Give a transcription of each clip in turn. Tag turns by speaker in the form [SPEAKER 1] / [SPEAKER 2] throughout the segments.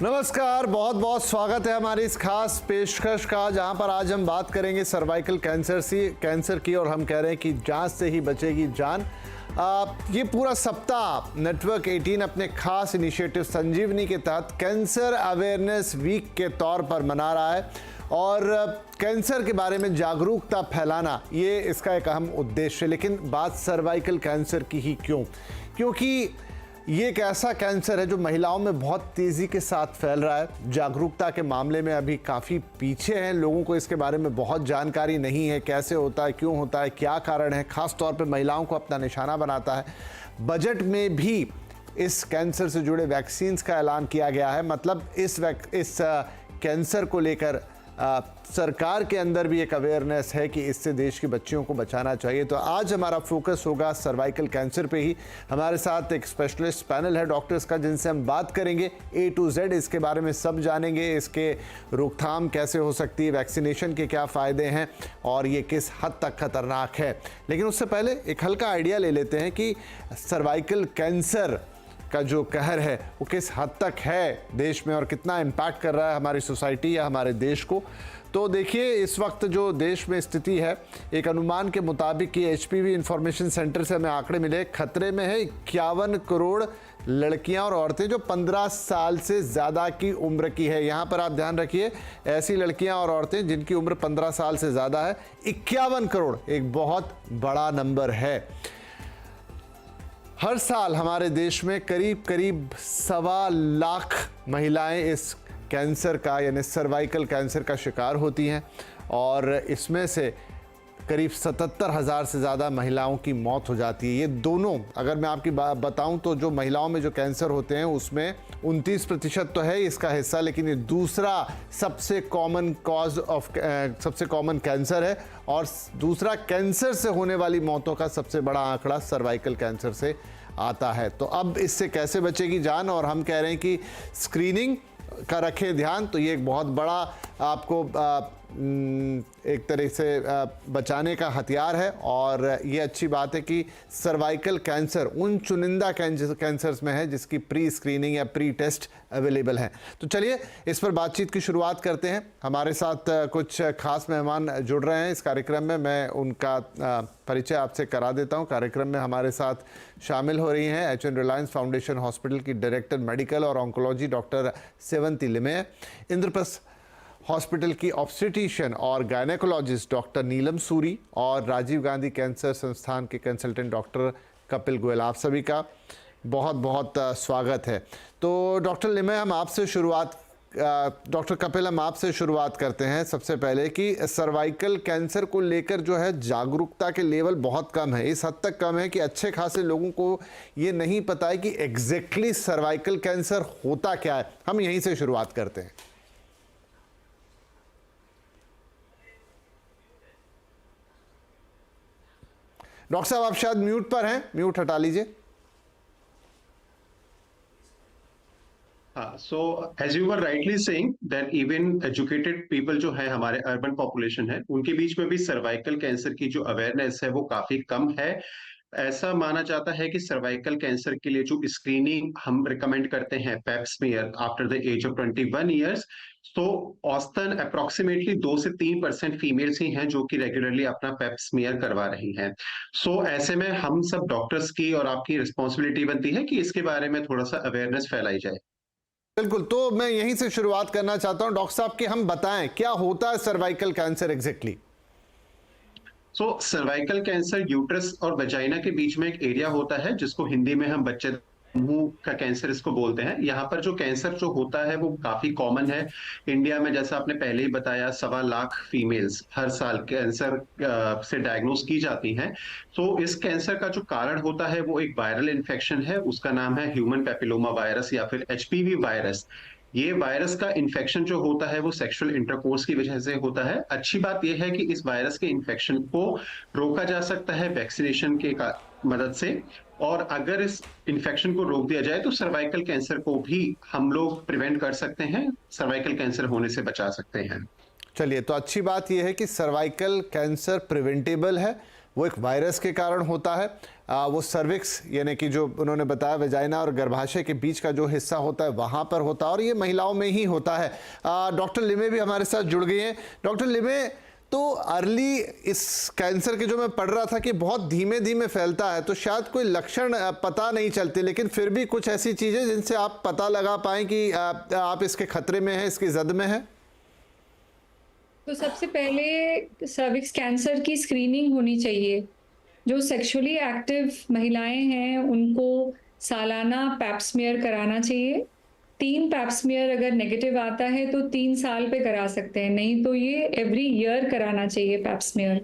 [SPEAKER 1] नमस्कार, बहुत बहुत स्वागत है हमारी इस खास पेशकश का, जहां पर आज हम बात करेंगे सर्वाइकल कैंसर की। और हम कह रहे हैं कि जांच से ही बचेगी जान। ये पूरा सप्ताह नेटवर्क 18 अपने खास इनिशिएटिव संजीवनी के तहत कैंसर अवेयरनेस वीक के तौर पर मना रहा है। और कैंसर के बारे में जागरूकता फैलाना ये इसका एक अहम उद्देश्य है। लेकिन बात सर्वाइकल कैंसर की ही क्यों? क्योंकि ये एक ऐसा कैंसर है जो महिलाओं में बहुत तेज़ी के साथ फैल रहा है। जागरूकता के मामले में अभी काफ़ी पीछे हैं, लोगों को इसके बारे में बहुत जानकारी नहीं है, कैसे होता है, क्यों होता है, क्या कारण है। ख़ास तौर पे महिलाओं को अपना निशाना बनाता है। बजट में भी इस कैंसर से जुड़े वैक्सीन्स का ऐलान किया गया है। मतलब इस कैंसर को लेकर सरकार के अंदर भी एक अवेयरनेस है कि इससे देश की बच्चियों को बचाना चाहिए। तो आज हमारा फोकस होगा सर्वाइकल कैंसर पे ही। हमारे साथ एक स्पेशलिस्ट पैनल है डॉक्टर्स का, जिनसे हम बात करेंगे A to Z इसके बारे में सब जानेंगे। इसके रोकथाम कैसे हो सकती है, वैक्सीनेशन के क्या फ़ायदे हैं और ये किस हद तक खतरनाक है। लेकिन उससे पहले एक हल्का आइडिया ले लेते हैं कि सर्वाइकल कैंसर का जो कहर है वो किस हद तक है देश में और कितना इम्पैक्ट कर रहा है हमारी सोसाइटी या हमारे देश को। तो देखिए, इस वक्त जो देश में स्थिति है, एक अनुमान के मुताबिक कि HPV इंफॉर्मेशन सेंटर से हमें आंकड़े मिले, खतरे में है 51 करोड़ लड़कियां और औरतें जो 15 साल से ज़्यादा की उम्र की है। यहाँ पर आप ध्यान रखिए, ऐसी लड़कियां और औरतें जिनकी उम्र 15 साल से ज़्यादा है। 51 करोड़ एक बहुत बड़ा नंबर है। हर साल हमारे देश में करीब 1.25 लाख महिलाएं इस कैंसर का यानी सर्वाइकल कैंसर का शिकार होती हैं और इसमें से करीब 77,000 से ज़्यादा महिलाओं की मौत हो जाती है। ये दोनों, अगर मैं आपकी बताऊं तो जो महिलाओं में जो कैंसर होते हैं उसमें 29% तो है इसका हिस्सा, लेकिन ये दूसरा सबसे कॉमन कॉज ऑफ सबसे कॉमन कैंसर है। और दूसरा कैंसर से होने वाली मौतों का सबसे बड़ा आंकड़ा सर्वाइकल कैंसर से आता है। तो अब इससे कैसे बचेगी जान? और हम कह रहे हैं कि स्क्रीनिंग का रखें ध्यान। तो ये एक बहुत बड़ा आपको एक तरह से बचाने का हथियार है। और ये अच्छी बात है कि सर्वाइकल कैंसर उन चुनिंदा कैंसर्स में है जिसकी प्री स्क्रीनिंग या प्री टेस्ट अवेलेबल है। तो चलिए इस पर बातचीत की शुरुआत करते हैं। हमारे साथ कुछ खास मेहमान जुड़ रहे हैं इस कार्यक्रम में। मैं उनका परिचय आपसे करा देता हूं। कार्यक्रम में हमारे साथ शामिल हो रही हैं HN रिलायंस फाउंडेशन हॉस्पिटल की डायरेक्टर मेडिकल और oncology doctor Sevanti Limaye, Indraprastha hospital की ऑब्स्टेट्रिशियन और गायनेकोलॉजिस्ट डॉक्टर नीलम सूरी और राजीव गांधी कैंसर संस्थान के कंसल्टेंट डॉक्टर कपिल गोयल। आप सभी का बहुत बहुत स्वागत है। तो डॉक्टर लिमये, हम आपसे शुरुआत डॉक्टर कपिल, हम आपसे शुरुआत करते हैं सबसे पहले कि सर्वाइकल कैंसर को लेकर जो है जागरूकता के लेवल बहुत कम है। इस हद तक कम है कि अच्छे खासे लोगों को ये नहीं पता है कि एग्जैक्टली सर्वाइकल कैंसर होता क्या है। हम यहीं से शुरुआत करते हैं। डॉक्टर साहब, आप शायद म्यूट पर हैं, म्यूट हटा लीजिए।
[SPEAKER 2] हाँ, so as you were rightly saying that even educated people जो है हमारे अर्बन पॉपुलेशन है, उनके बीच में भी सर्वाइकल कैंसर की जो अवेयरनेस है वो काफी कम है। ऐसा माना जाता है कि सर्वाइकल कैंसर के लिए जो स्क्रीनिंग हम रिकमेंड करते हैं pap smear after the age of 21 years, तो औसतन अप्रोक्सीमेटली 2 से 3% फीमेल्स ही हैं जो कि रेगुलरली अपना पेप स्मीयर करवा रही हैं। सो ऐसे में हम सब डॉक्टर्स की और आपकी रिस्पॉन्सिबिलिटी बनती है कि इसके बारे में थोड़ा सा अवेयरनेस फैलाई जाए।
[SPEAKER 1] बिल्कुल, तो मैं यहीं से शुरुआत करना चाहता हूं डॉक्टर साहब कि हम बताएं क्या होता है सर्वाइकल कैंसर एग्जैक्टली।
[SPEAKER 2] सो सर्वाइकल कैंसर यूट्रस और वजाइना के बीच में एक एरिया होता है जिसको हिंदी में हम बच्चे मुंह का कैंसर इसको बोलते हैं। यहाँ पर जो कैंसर जो होता है वो काफी कॉमन है। इंडिया में जैसा आपने पहले ही बताया 1.25 लाख फीमेल्स हर साल कैंसर से डायग्नोस की जाती हैं। तो इस कैंसर का जो कारण होता है वो एक वायरल इन्फेक्शन है, उसका नाम है ह्यूमन पैपिलोमा वायरस या फिर HPV वायरस। ये वायरस का इन्फेक्शन जो होता है वो सेक्सुअल इंटरकोर्स की वजह से होता है। अच्छी बात यह है कि इस वायरस के इन्फेक्शन को रोका जा सकता है वैक्सीनेशन के मदद से। और अगर इस इन्फेक्शन को रोक दिया जाए तो सर्वाइकल कैंसर को भी हम लोग प्रिवेंट कर सकते हैं, सर्वाइकल कैंसर होने से बचा सकते हैं।
[SPEAKER 1] चलिए, तो अच्छी बात यह है कि सर्वाइकल कैंसर प्रिवेंटेबल है, वो एक वायरस के कारण होता है। वो सर्विक्स यानी कि जो उन्होंने बताया वेजाइना और गर्भाशय के बीच का जो हिस्सा होता है वहाँ पर होता है और ये महिलाओं में ही होता है। डॉक्टर लिमे भी हमारे साथ जुड़ गई हैं। डॉक्टर लिमे, तो अर्ली इस कैंसर के जो मैं पढ़ रहा था कि बहुत धीमे धीमे फैलता है, तो शायद कोई लक्षण पता नहीं चलते, लेकिन फिर भी कुछ ऐसी चीज़ें जिनसे आप पता लगा पाएं कि आप इसके खतरे में हैं, इसकी जद में हैं।
[SPEAKER 3] तो सबसे पहले सर्विक्स कैंसर की स्क्रीनिंग होनी चाहिए। जो सेक्सुअली एक्टिव महिलाएं हैं उनको सालाना पैप स्मीयर कराना चाहिए। 3 पैप स्मीयर अगर नेगेटिव आता है तो 3 साल पे करा सकते हैं, नहीं तो ये एवरी ईयर कराना चाहिए पैप स्मीयर।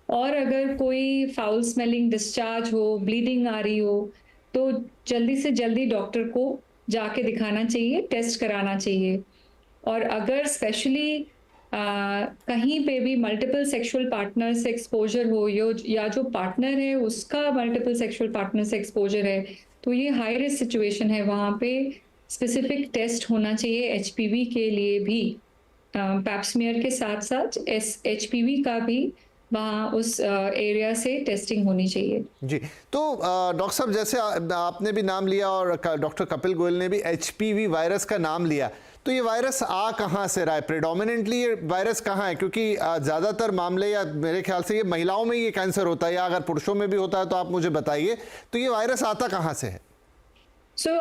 [SPEAKER 3] और अगर कोई फाउल स्मेलिंग डिस्चार्ज हो, ब्लीडिंग आ रही हो, तो जल्दी से जल्दी डॉक्टर को जाके दिखाना चाहिए, टेस्ट कराना चाहिए। और अगर स्पेशली कहीं पे भी मल्टीपल सेक्सुअल पार्टनर से एक्सपोजर हो या जो पार्टनर है उसका मल्टीपल सेक्सुअल पार्टनर से एक्सपोजर है, तो ये हाई रिस्क सिचुएशन है। वहाँ पे स्पेसिफिक टेस्ट होना चाहिए एचपीवी के लिए भी। पैप स्मीयर के साथ साथ एचपीवी का भी वहाँ उस एरिया से टेस्टिंग होनी चाहिए।
[SPEAKER 1] जी, तो डॉक्टर साहब, जैसे आपने भी नाम लिया और डॉक्टर कपिल गोयल ने भी एचपीवी वायरस का नाम लिया, तो ये वायरस कहाँ से रहा है? प्रेडोमिनेंटली ये वायरस कहाँ है? क्योंकि ज़्यादातर मामले, या मेरे ख्याल से ये महिलाओं में ये कैंसर होता है, या अगर पुरुषों में भी होता है तो आप मुझे बताइए, तो ये वायरस आता कहाँ से है?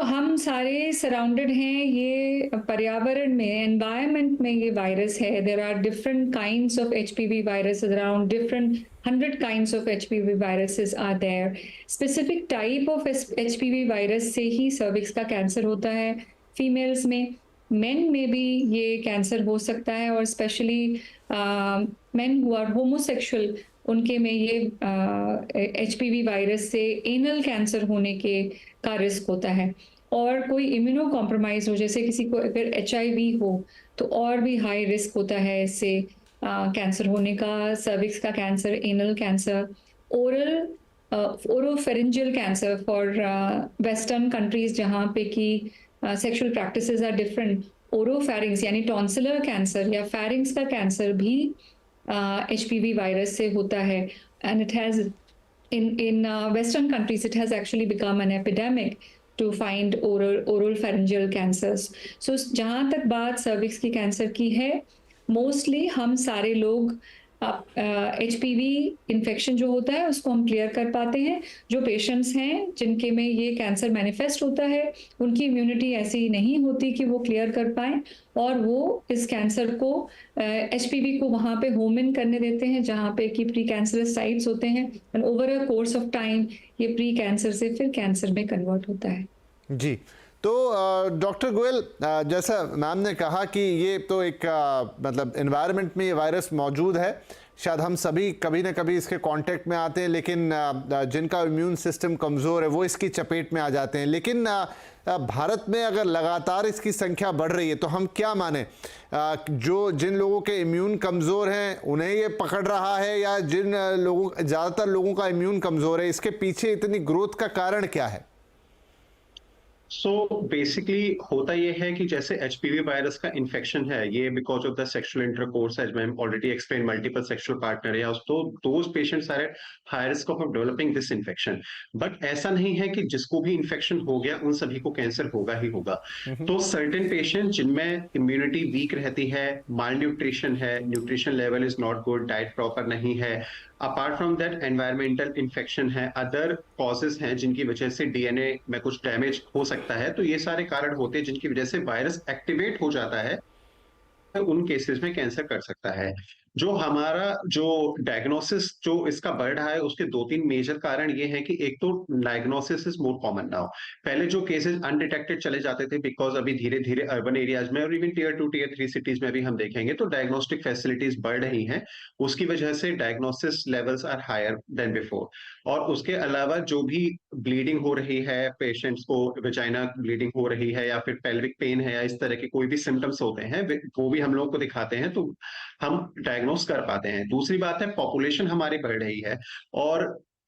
[SPEAKER 3] हम सारे सराउंडेड हैं, ये पर्यावरण में, एनवायरनमेंट में ये वायरस है। There are different kinds of HPV virus, around different 100 kinds of HPV viruses are there. Specific type of HPV virus से ही सर्विक्स का कैंसर होता है फीमेल्स में। मेन में भी ये कैंसर हो सकता है, और specially men who are homosexual, उनके में ये एचपीवी वायरस से एनल कैंसर होने का रिस्क होता है। और कोई इम्यूनो कॉम्प्रोमाइज हो, जैसे किसी को अगर एचआईवी हो, तो और भी हाई रिस्क होता है इससे कैंसर होने का, सर्विक्स का cancer, anal cancer, oropharyngeal cancer for western countries जहाँ पे कि सेक्सुअल प्रैक्टिसेस आर डिफरेंट। ओरोफैरिंग्स यानी टॉन्सिलर कैंसर या फैरिंग्स का कैंसर भी HPV वायरस से होता है। And it has in Western countries it has actually become an epidemic to find oral pharyngeal cancers. So जहाँ तक बात सर्विक्स की कैंसर की है, मोस्टली हम सारे लोग HPV इन्फेक्शन जो होता है उसको हम क्लियर कर पाते हैं। जो पेशेंट्स हैं जिनके में ये कैंसर मैनिफेस्ट होता है, उनकी इम्यूनिटी ऐसी नहीं होती कि वो क्लियर कर पाए, और वो इस कैंसर को HPV को वहाँ पे होम इन करने देते हैं जहाँ पे कि प्री कैंसरस साइट्स होते हैं, and over a course of time ये प्री कैंसर से फिर कैंसर में कन्वर्ट होता है।
[SPEAKER 1] जी, तो डॉक्टर गोयल, जैसा मैम ने कहा कि ये तो एक मतलब एनवायरनमेंट में ये वायरस मौजूद है, शायद हम सभी कभी ना कभी इसके कांटेक्ट में आते हैं, लेकिन जिनका इम्यून सिस्टम कमज़ोर है वो इसकी चपेट में आ जाते हैं। लेकिन भारत में अगर लगातार इसकी संख्या बढ़ रही है तो हम क्या माने, जिन लोगों के इम्यून कमज़ोर हैं उन्हें ये पकड़ रहा है, या जिन लोगों, ज़्यादातर लोगों का इम्यून कमज़ोर है, इसके पीछे इतनी ग्रोथ का कारण क्या है?
[SPEAKER 2] बेसिकली होता यह है कि जैसे एचपीवी वायरस का इन्फेक्शन है, ये because of the sexual intercourse, as ma'am already explain, multiple sexual partner, या तो those patients are at high risk of developing this infection. But ऐसा नहीं है कि जिसको भी इन्फेक्शन हो गया उन सभी को कैंसर होगा ही होगा। तो सर्टेन पेशेंट जिनमें इम्यूनिटी वीक रहती है, माल न्यूट्रिशन है, nutrition level is not good, diet proper नहीं है, apart from that environmental infection है, अदर कॉजेज हैं जिनकी वजह से डीएनए में कुछ डैमेज हो सकता है, तो ये सारे कारण होते हैं जिनकी वजह से वायरस एक्टिवेट हो जाता है, उन केसेस में कैंसर कर सकता है। जो हमारा जो डायग्नोसिस जो इसका बढ़ रहा है, उसके 2-3 मेजर कारण ये हैं कि एक तो diagnosis is more common now. पहले जो केसेस अनडिटेक्टेड चले जाते थे, बिकॉज अभी धीरे धीरे अर्बन एरियाज में और इवन टियर 2 टियर 3 सिटीज में भी हम देखेंगे तो डायग्नोस्टिक फैसिलिटीज बढ़ रही हैं, उसकी वजह से diagnosis levels are higher than before. और उसके अलावा जो भी ब्लीडिंग हो रही है, पेशेंट्स को वेजाइना ब्लीडिंग हो रही है या फिर पेल्विक पेन है या इस तरह के कोई भी सिम्टम्स होते हैं, वो भी हम लोग को दिखाते हैं तो हम डायग्नोस कर पाते हैं। दूसरी बात है, पॉपुलेशन हमारी बढ़ रही है, और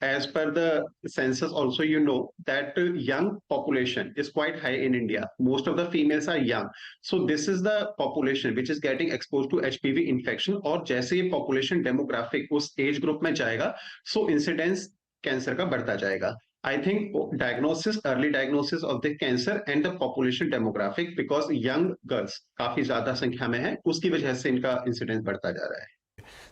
[SPEAKER 2] as per the census also, you know that young population is quite high in India. Most of the females are young. So this is the population which is getting exposed to HPV infection. और जैसे ये population demographic उस age group में जाएगा, so incidence cancer का बढ़ता जाएगा. I think early diagnosis of the cancer and the population demographic, because young girls काफी ज्यादा संख्या में है, उसकी वजह से इनका इंसिडेंस बढ़ता जा रहा है.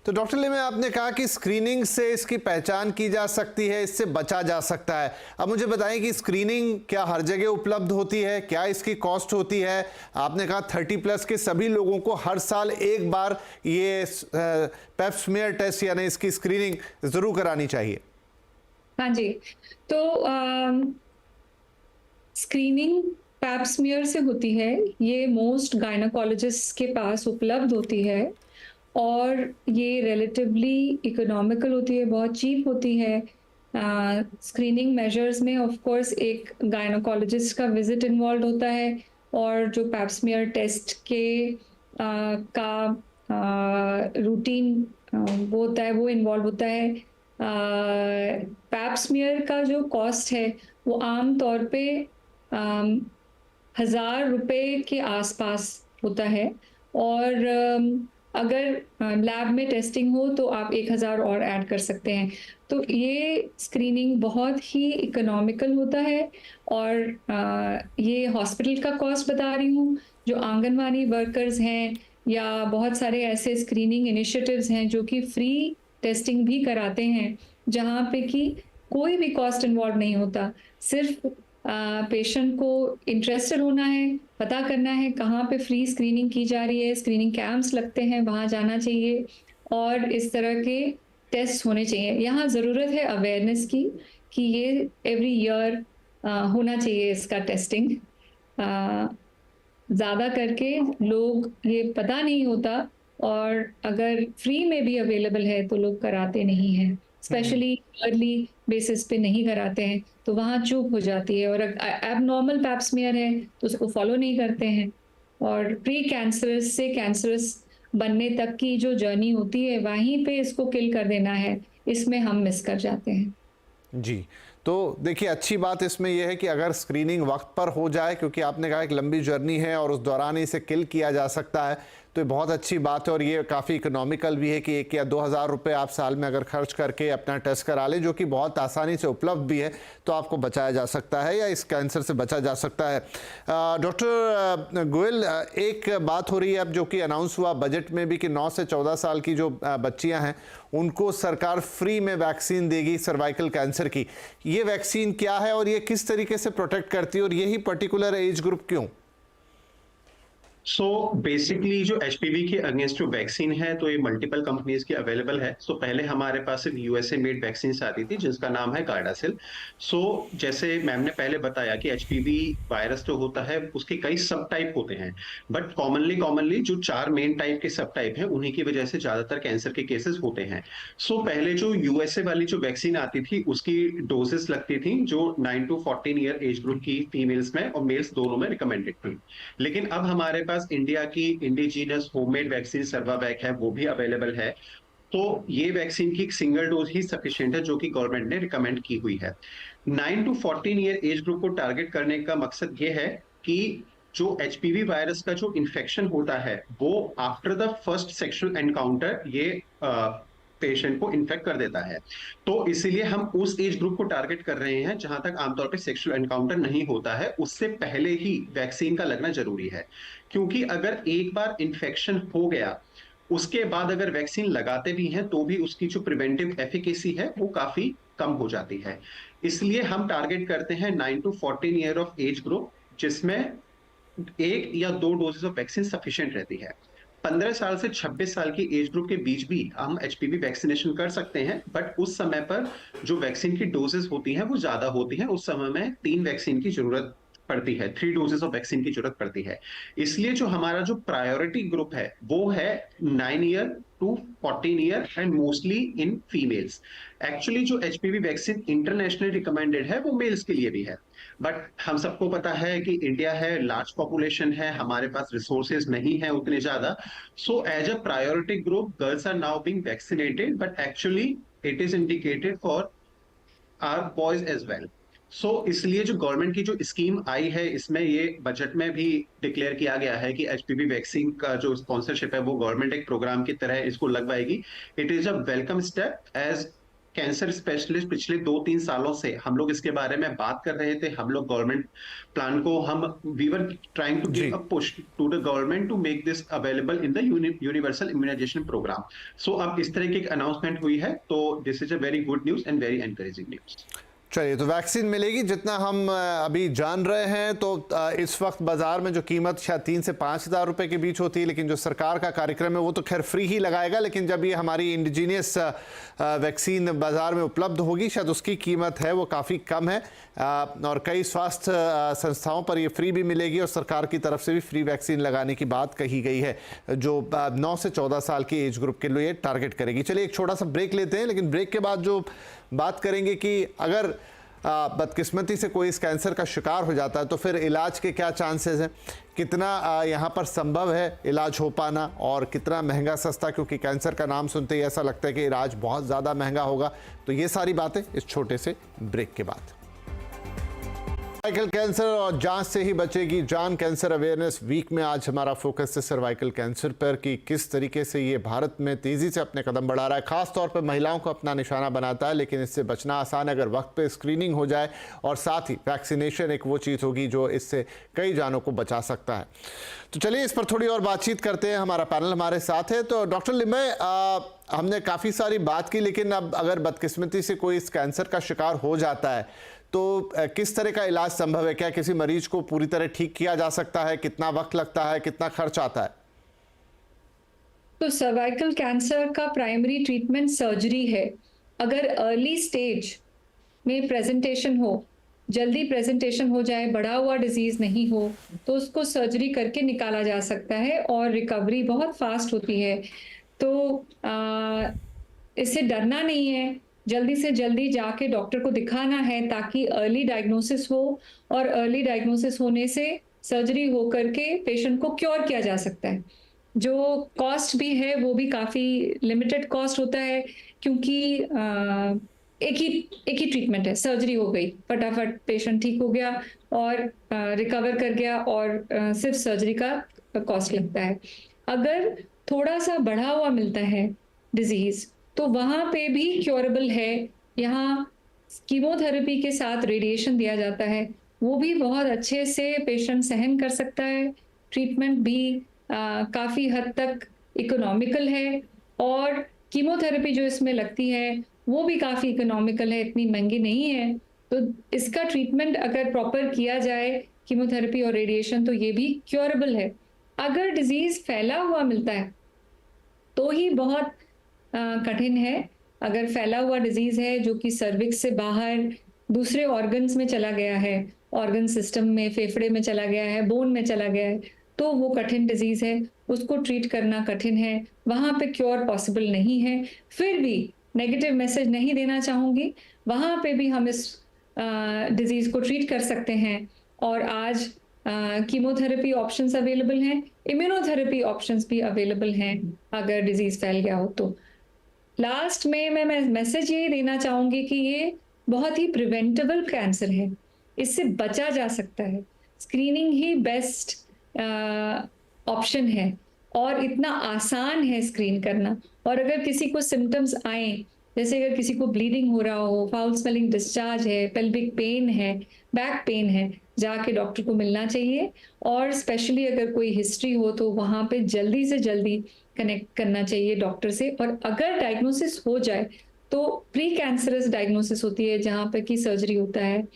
[SPEAKER 1] तो डॉक्टर लिमे, आपने कहा कि स्क्रीनिंग से इसकी पहचान की जा सकती है, इससे बचा जा सकता है. अब मुझे बताएं कि स्क्रीनिंग क्या हर जगह उपलब्ध होती है, क्या इसकी कॉस्ट होती है? आपने कहा 30+ के सभी लोगों को हर साल एक बार ये पेप स्मीयर टेस्ट यानी इसकी स्क्रीनिंग जरूर करानी चाहिए.
[SPEAKER 3] हाँ जी, तो स्क्रीनिंग पैप स्मीयर से होती है. ये मोस्ट गायनोकोलॉजिस्ट के पास उपलब्ध होती है और ये रिलेटिवली इकोनॉमिकल होती है, बहुत चीप होती है. स्क्रीनिंग मेजर्स में ऑफ कोर्स एक गायनोकोलॉजिस्ट का विजिट इन्वॉल्व होता है और जो पैप स्मीयर टेस्ट के का रूटीन वो होता है, वो इन्वॉल्व होता है. पैप स्मीयर का जो कॉस्ट है वो आम तौर पे 1,000 रुपये के आसपास होता है और अगर लैब में टेस्टिंग हो तो आप 1,000 और ऐड कर सकते हैं. तो ये स्क्रीनिंग बहुत ही इकोनॉमिकल होता है और ये हॉस्पिटल का कॉस्ट बता रही हूँ. जो आंगनवाड़ी वर्कर्स हैं या बहुत सारे ऐसे स्क्रीनिंग इनिशिएटिव्स हैं जो कि फ्री टेस्टिंग भी कराते हैं, जहाँ पे कि कोई भी कॉस्ट इन्वॉल्व नहीं होता. सिर्फ पेशेंट को इंटरेस्टेड होना है, पता करना है कहाँ पे फ्री स्क्रीनिंग की जा रही है, स्क्रीनिंग कैंप्स लगते हैं, वहाँ जाना चाहिए और इस तरह के टेस्ट होने चाहिए. यहाँ ज़रूरत है अवेयरनेस की कि ये एवरी ईयर होना चाहिए इसका टेस्टिंग. ज़्यादा करके लोग ये पता नहीं होता और अगर फ्री में भी अवेलेबल है तो लोग कराते नहीं हैं, स्पेशली अर्ली बेसिस पे नहीं कराते हैं, तो वहाँ चूक हो जाती है. और एबनॉर्मल पैप स्मीयर है तो उसको फॉलो नहीं करते हैं और प्री कैंसरस से कैंसरस बनने तक की जो जर्नी होती है वहीं पे इसको किल कर देना है, इसमें हम मिस कर जाते हैं.
[SPEAKER 1] जी, तो देखिए अच्छी बात इसमें यह है कि अगर स्क्रीनिंग वक्त पर हो जाए, क्योंकि आपने कहा एक लंबी जर्नी है और उस दौरान इसे किल किया जा सकता है, तो ये बहुत अच्छी बात है और ये काफ़ी इकोनॉमिकल भी है कि 1 या 2,000 रुपये आप साल में अगर खर्च करके अपना टेस्ट करा लें, जो कि बहुत आसानी से उपलब्ध भी है, तो आपको बचाया जा सकता है या इस कैंसर से बचा जा सकता है. डॉक्टर गोयल, एक बात हो रही है अब जो कि अनाउंस हुआ बजट में भी कि 9 से 14 साल की जो बच्चियां हैं उनको सरकार फ्री में वैक्सीन देगी सर्वाइकल कैंसर की. ये वैक्सीन क्या है और ये किस तरीके से प्रोटेक्ट करती है और यही पर्टिकुलर एज ग्रुप क्यों?
[SPEAKER 2] सो बेसिकली जो एचपीवी के अगेंस्ट जो वैक्सीन है तो ये मल्टीपल कंपनीज की अवेलेबल है. सो पहले हमारे पास एक यूएसए मेड वैक्सीन आती थी जिसका नाम है गार्डासिल. सो जैसे मैम ने पहले बताया कि एचपीवी वायरस जो होता है उसके कई सब टाइप होते हैं, बट कॉमनली जो 4 मेन टाइप के सब टाइप हैं उन्हीं की वजह से ज्यादातर कैंसर के केसेस होते हैं. सो पहले जो यूएसए वाली जो वैक्सीन आती थी उसकी डोजेस लगती थी जो 9 to 14 ईयर एज ग्रुप की फीमेल्स में और मेल्स दोनों में रिकमेंडेड थी. लेकिन अब हमारे इंडिया की इंडिजीनियस होममेड वैक्सीन सर्वावैक है, वो भी अवेलेबल है. तो ये वैक्सीन की एक सिंगल डोज ही सफिशिएंट है जो कि गवर्नमेंट ने रिकमेंड की हुई है. 9 to 14 ईयर एज ग्रुप को टारगेट करने का मकसद ये है कि जो एचपीवी वायरस का जो इन्फेक्शन होता है वो after the first sexual encounter ये पेशेंट को इन्फेक्ट कर देता है. तो इसीलिए हम उस एज ग्रुप को टारगेट कर रहे हैं जहां तक आमतौर पे सेक्सुअल एनकाउंटर नहीं होता है, उससे पहले ही वैक्सीन का लगना जरूरी है. क्योंकि अगर एक बार इन्फेक्शन हो गया उसके बाद अगर वैक्सीन लगाते भी हैं तो भी उसकी जो प्रिवेंटिव एफिकेसी है वो काफी कम हो जाती है. इसलिए हम टारगेट करते हैं 9 to 14 year of age group जिसमें 1 या 2 डोजेस ऑफ वैक्सीन सफिशिएंट रहती है. 15 साल से 26 साल की एज ग्रुप के बीच भी हम एचपीवी वैक्सीनेशन कर सकते हैं, बट उस समय पर जो वैक्सीन की डोजेस होती हैं वो ज्यादा होती हैं. उस समय में 3 वैक्सीन की जरूरत पड़ती है, 3 डोजेस ऑफ वैक्सीन की जरूरत पड़ती है. इसलिए जो हमारा जो प्रायोरिटी ग्रुप है वो है 9 year to 14 year and mostly in females. Actually जो एचपीवी वैक्सीन इंटरनेशनली रिकमेंडेड है वो मेल्स के लिए भी है, बट हम सबको पता है कि इंडिया है, लार्ज पॉपुलेशन है, हमारे पास रिसोर्सेज नहीं है उतने ज्यादा. So as a priority group girls are now being vaccinated, but actually it is indicated for our boys as well. So इसलिए जो गवर्नमेंट की जो स्कीम आई है, इसमें ये बजट में भी डिक्लेयर किया गया है कि एचपीवी वैक्सीन का जो स्पॉन्सरशिप है वो गवर्नमेंट एक प्रोग्राम की तरह इसको लगवाएगी। It is a welcome step. As cancer specialist पिछले 2-3 सालों से हम लोग इसके बारे में बात कर रहे थे। हम लोग गवर्नमेंट प्लान को वी वर ट्राइंग टू
[SPEAKER 1] जी।
[SPEAKER 2] Give a push to the government to make this available in the universal immunization program. So अब इस तरह की एक अनाउंसमेंट हुई है, तो this is a very good news and very encouraging news.
[SPEAKER 1] चलिए, तो वैक्सीन मिलेगी जितना हम अभी जान रहे हैं। तो इस वक्त बाजार में जो कीमत शायद 3 से 5 हज़ार रुपए के बीच होती है, लेकिन जो सरकार का कार्यक्रम है वो तो खैर फ्री ही लगाएगा। लेकिन जब ये हमारी इंडिजीनियस वैक्सीन बाजार में उपलब्ध होगी, शायद उसकी कीमत है वो काफ़ी कम है। और कई स्वास्थ्य संस्थाओं पर ये फ्री भी मिलेगी और सरकार की तरफ से भी फ्री वैक्सीन लगाने की बात कही गई है, जो 9 से 14 साल की एज ग्रुप के लिए टारगेट करेगी। चलिए, एक छोटा सा ब्रेक लेते हैं, लेकिन ब्रेक के बाद जो बात करेंगे कि अगर बदकिस्मती से कोई इस कैंसर का शिकार हो जाता है तो फिर इलाज के क्या चांसेस हैं, कितना यहाँ पर संभव है इलाज हो पाना, और कितना महंगा सस्ता, क्योंकि कैंसर का नाम सुनते ही ऐसा लगता है कि इलाज बहुत ज़्यादा महंगा होगा। तो ये सारी बातें इस छोटे से ब्रेक के बाद। सर्वाइकल कैंसर और जांच से ही बचेगी जान। कैंसर अवेयरनेस वीक में आज हमारा फोकस है सर्वाइकल कैंसर पर कि किस तरीके से ये भारत में तेजी से अपने कदम बढ़ा रहा है। खास तौर पर महिलाओं को अपना निशाना बनाता है, लेकिन इससे बचना आसान है अगर वक्त पे स्क्रीनिंग हो जाए, और साथ ही वैक्सीनेशन एक वो चीज़ होगी जो इससे कई जानों को बचा सकता है। तो चलिए, इस पर थोड़ी और बातचीत करते हैं। हमारा पैनल हमारे साथ है। तो डॉक्टर लिमय, हमने काफ़ी सारी बात की, लेकिन अब अगर बदकिस्मती से कोई इस कैंसर का शिकार हो जाता है तो किस तरह का इलाज संभव है? क्या किसी मरीज को पूरी तरह ठीक किया जा सकता है? कितना वक्त लगता है? कितना खर्च आता है?
[SPEAKER 3] तो सर्वाइकल कैंसर का प्राइमरी ट्रीटमेंट सर्जरी है। अगर अर्ली स्टेज में प्रेजेंटेशन हो, जल्दी प्रेजेंटेशन हो जाए, बढ़ा हुआ डिजीज नहीं हो, तो उसको सर्जरी करके निकाला जा सकता है और रिकवरी बहुत फास्ट होती है। तो इससे डरना नहीं है, जल्दी से जल्दी जाके डॉक्टर को दिखाना है ताकि अर्ली डायग्नोसिस हो, और अर्ली डायग्नोसिस होने से सर्जरी हो करके पेशेंट को क्योर किया जा सकता है। जो कॉस्ट भी है वो भी काफ़ी लिमिटेड कॉस्ट होता है, क्योंकि एक ही ट्रीटमेंट है, सर्जरी हो गई, फटाफट पेशेंट ठीक हो गया और रिकवर कर गया, और सिर्फ सर्जरी का कॉस्ट लगता है। अगर थोड़ा सा बढ़ा हुआ मिलता है डिजीज, तो वहाँ पे भी क्योरेबल है। यहाँ कीमोथेरेपी के साथ रेडिएशन दिया जाता है, वो भी बहुत अच्छे से पेशेंट सहन कर सकता है। ट्रीटमेंट भी काफ़ी हद तक इकोनॉमिकल है, और कीमोथेरेपी जो इसमें लगती है वो भी काफ़ी इकोनॉमिकल है, इतनी महंगी नहीं है। तो इसका ट्रीटमेंट अगर प्रॉपर किया जाए, कीमोथेरेपी और रेडिएशन, तो ये भी क्योरेबल है। अगर डिजीज फैला हुआ मिलता है तो ही बहुत कठिन है। अगर फैला हुआ डिजीज है जो कि सर्विक्स से बाहर दूसरे ऑर्गन्स में चला गया है, ऑर्गन सिस्टम में, फेफड़े में चला गया है, बोन में चला गया है, तो वो कठिन डिजीज है, उसको ट्रीट करना कठिन है, वहाँ पे क्योर पॉसिबल नहीं है। फिर भी नेगेटिव मैसेज नहीं देना चाहूँगी, वहाँ पे भी हम इस डिजीज को ट्रीट कर सकते हैं। और आज कीमोथेरेपी ऑप्शंस अवेलेबल हैं, इम्यूनोथेरेपी ऑप्शंस भी अवेलेबल हैं अगर डिजीज फैल गया हो तो। लास्ट में मैं मैसेज ये देना चाहूँगी कि ये बहुत ही प्रिवेंटेबल कैंसर है, इससे बचा जा सकता है। स्क्रीनिंग ही बेस्ट ऑप्शन है, और इतना आसान है स्क्रीन करना। और अगर किसी को सिम्टम्स आए, जैसे अगर किसी को ब्लीडिंग हो रहा हो, फाउल स्मेलिंग डिस्चार्ज है, पेल्विक पेन है, बैक पेन है, जाके डॉक्टर को मिलना चाहिए। और स्पेशली अगर कोई हिस्ट्री हो तो वहाँ पे जल्दी से जल्दी कनेक्ट करना चाहिए डॉक्टर से। और अगर डायग्नोसिस हो जाए तो प्री कैंसरस डायग्नोसिस होती है, जहाँ पे की सर्जरी होता है।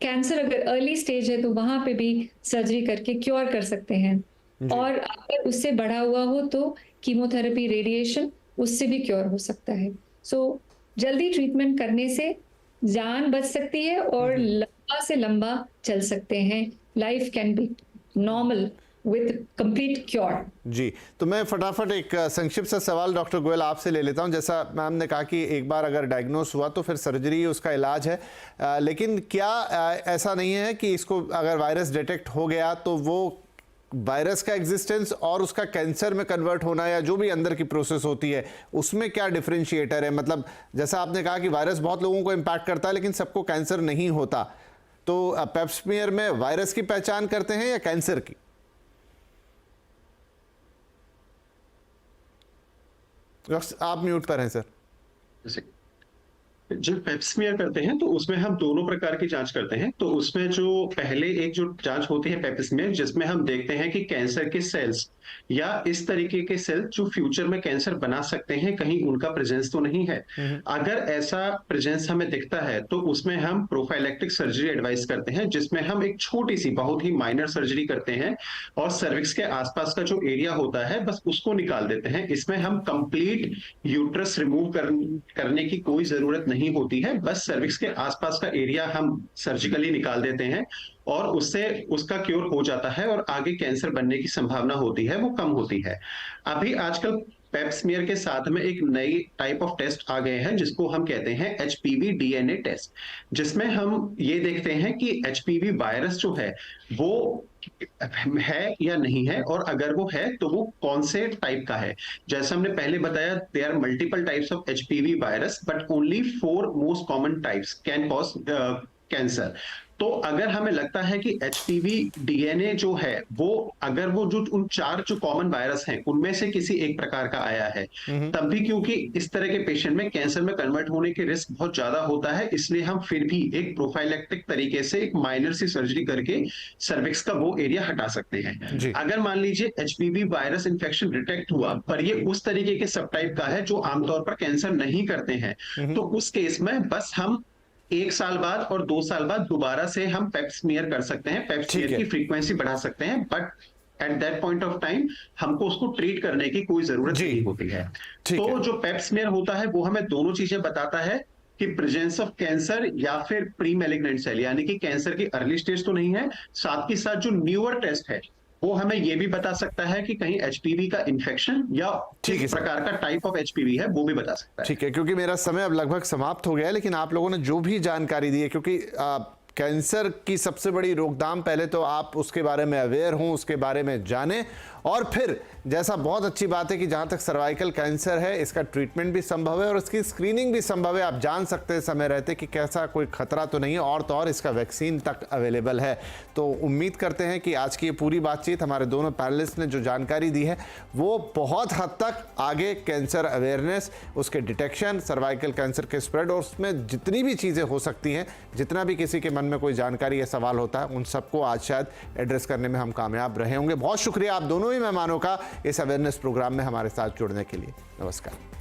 [SPEAKER 3] कैंसर अगर अर्ली स्टेज है तो वहाँ पे भी सर्जरी करके क्योर कर सकते हैं, और अगर उससे बढ़ा हुआ हो तो कीमोथेरेपी, रेडिएशन, उससे भी क्योर हो सकता है। सो जल्दी ट्रीटमेंट करने से जान बच सकती है और लंबा से लंबा चल सकते हैं। Life can be normal with complete cure.
[SPEAKER 1] जी, तो मैं फटाफट एक संक्षिप्त सा सवाल डॉक्टर गोयल आपसे ले लेता हूं। जैसा मैम ने कहा कि एक बार अगर डायग्नोस हुआ तो फिर सर्जरी उसका इलाज है, लेकिन क्या ऐसा नहीं है कि इसको अगर वायरस डिटेक्ट हो गया तो वो वायरस का एग्जिस्टेंस और उसका कैंसर में कन्वर्ट होना या जो भी अंदर की प्रोसेस होती है उसमें क्या डिफरेंशिएटर है? मतलब जैसा आपने कहा कि वायरस बहुत लोगों को इम्पैक्ट करता है लेकिन सबको कैंसर नहीं होता, तो पेप स्मीयर में वायरस की पहचान करते हैं या कैंसर की? आप म्यूट पर हैं सर।
[SPEAKER 2] जैसे जब पेप स्मीयर करते हैं तो उसमें हम दोनों प्रकार की जांच करते हैं। तो उसमें जो पहले एक जो जांच होती है पेप स्मीयर, जिसमें हम देखते हैं कि कैंसर के सेल्स या इस तरीके के सेल्स जो फ्यूचर में कैंसर बना सकते हैं, कहीं उनका प्रेजेंस तो नहीं है। अगर ऐसा प्रेजेंस हमें दिखता है तो उसमें हम प्रोफाइलेक्टिक सर्जरी एडवाइस करते हैं, जिसमें हम एक छोटी सी बहुत ही माइनर सर्जरी करते हैं और सर्विक्स के आसपास का जो एरिया होता है बस उसको निकाल देते हैं। इसमें हम कंप्लीट यूट्रस रिमूव करने की कोई जरूरत नहीं होती है, बस सर्विक्स के आसपास का एरिया हम सर्जिकली निकाल देते हैं और उससे उसका क्योर हो जाता है और आगे कैंसर बनने की संभावना होती है वो कम होती है। अभी आजकल पेप स्मीयर के साथ में एक नई टाइप ऑफ टेस्ट आ गए हैं जिसको हम कहते हैं एचपीवी डीएनए टेस्ट, जिसमें हम ये देखते हैं कि एचपीवी वायरस जो है वो है या नहीं है, और अगर वो है तो वो कौन से टाइप का है। जैसे हमने पहले बताया, there are multiple types of HPV virus but only 4 most common types can cause cancer. तो अगर हमें लगता है कि एचपीवी डीएनए जो है वो अगर वो जो उन 4 जो कॉमन वायरस हैं उनमें से किसी एक प्रकार का आया है, तब भी क्योंकि इस तरह के पेशेंट में कैंसर में कन्वर्ट होने के रिस्क बहुत ज्यादा होता है, इसलिए हम फिर भी एक प्रोफाइलेक्टिक तरीके से एक माइनर सी सर्जरी करके सर्विक्स का वो एरिया हटा सकते हैं। अगर मान लीजिए एचपीवी वायरस इन्फेक्शन डिटेक्ट हुआ पर ये उस तरीके के सब टाइप का है जो आमतौर पर कैंसर नहीं करते हैं, तो उस केस में बस हम 1 साल बाद और 2 साल बाद दोबारा से हम पेप स्मीयर कर सकते हैं, पेप स्मीयर की फ्रीक्वेंसी बढ़ा सकते हैं, but at that point of time हमको उसको ट्रीट करने की कोई जरूरत नहीं होती है। तो जो पेप स्मीयर होता है वो हमें दोनों चीजें बताता है कि प्रेजेंस ऑफ कैंसर या फिर प्री मैलिग्नेंट सेल, यानी कि कैंसर की अर्ली स्टेज तो नहीं है। साथ ही साथ जो न्यूअर टेस्ट है वो हमें ये भी बता सकता है कि कहीं एचपीवी का इन्फेक्शन या किस प्रकार का टाइप ऑफ एचपीवी है वो भी बता सकता है।
[SPEAKER 1] ठीक है, क्योंकि मेरा समय अब लगभग समाप्त हो गया है, लेकिन आप लोगों ने जो भी जानकारी दी है, क्योंकि कैंसर की सबसे बड़ी रोकथाम, पहले तो आप उसके बारे में अवेयर हों, उसके बारे में जानें, और फिर जैसा बहुत अच्छी बात है कि जहाँ तक सर्वाइकल कैंसर है इसका ट्रीटमेंट भी संभव है और इसकी स्क्रीनिंग भी संभव है। आप जान सकते हैं समय रहते कि कैसा कोई खतरा तो नहीं है, और तो और इसका वैक्सीन तक अवेलेबल है। तो उम्मीद करते हैं कि आज की ये पूरी बातचीत, हमारे दोनों पैनलिस्ट ने जो जानकारी दी है वो बहुत हद तक आगे कैंसर अवेयरनेस, उसके डिटेक्शन, सर्वाइकल कैंसर के स्प्रेड और उसमें जितनी भी चीज़ें हो सकती हैं, जितना भी किसी के मन में कोई जानकारी या सवाल होता है, उन सबको आज शायद एड्रेस करने में हम कामयाब रहे होंगे। बहुत शुक्रिया आप दोनों ही मेहमानों का इस अवेयरनेस प्रोग्राम में हमारे साथ जुड़ने के लिए। नमस्कार।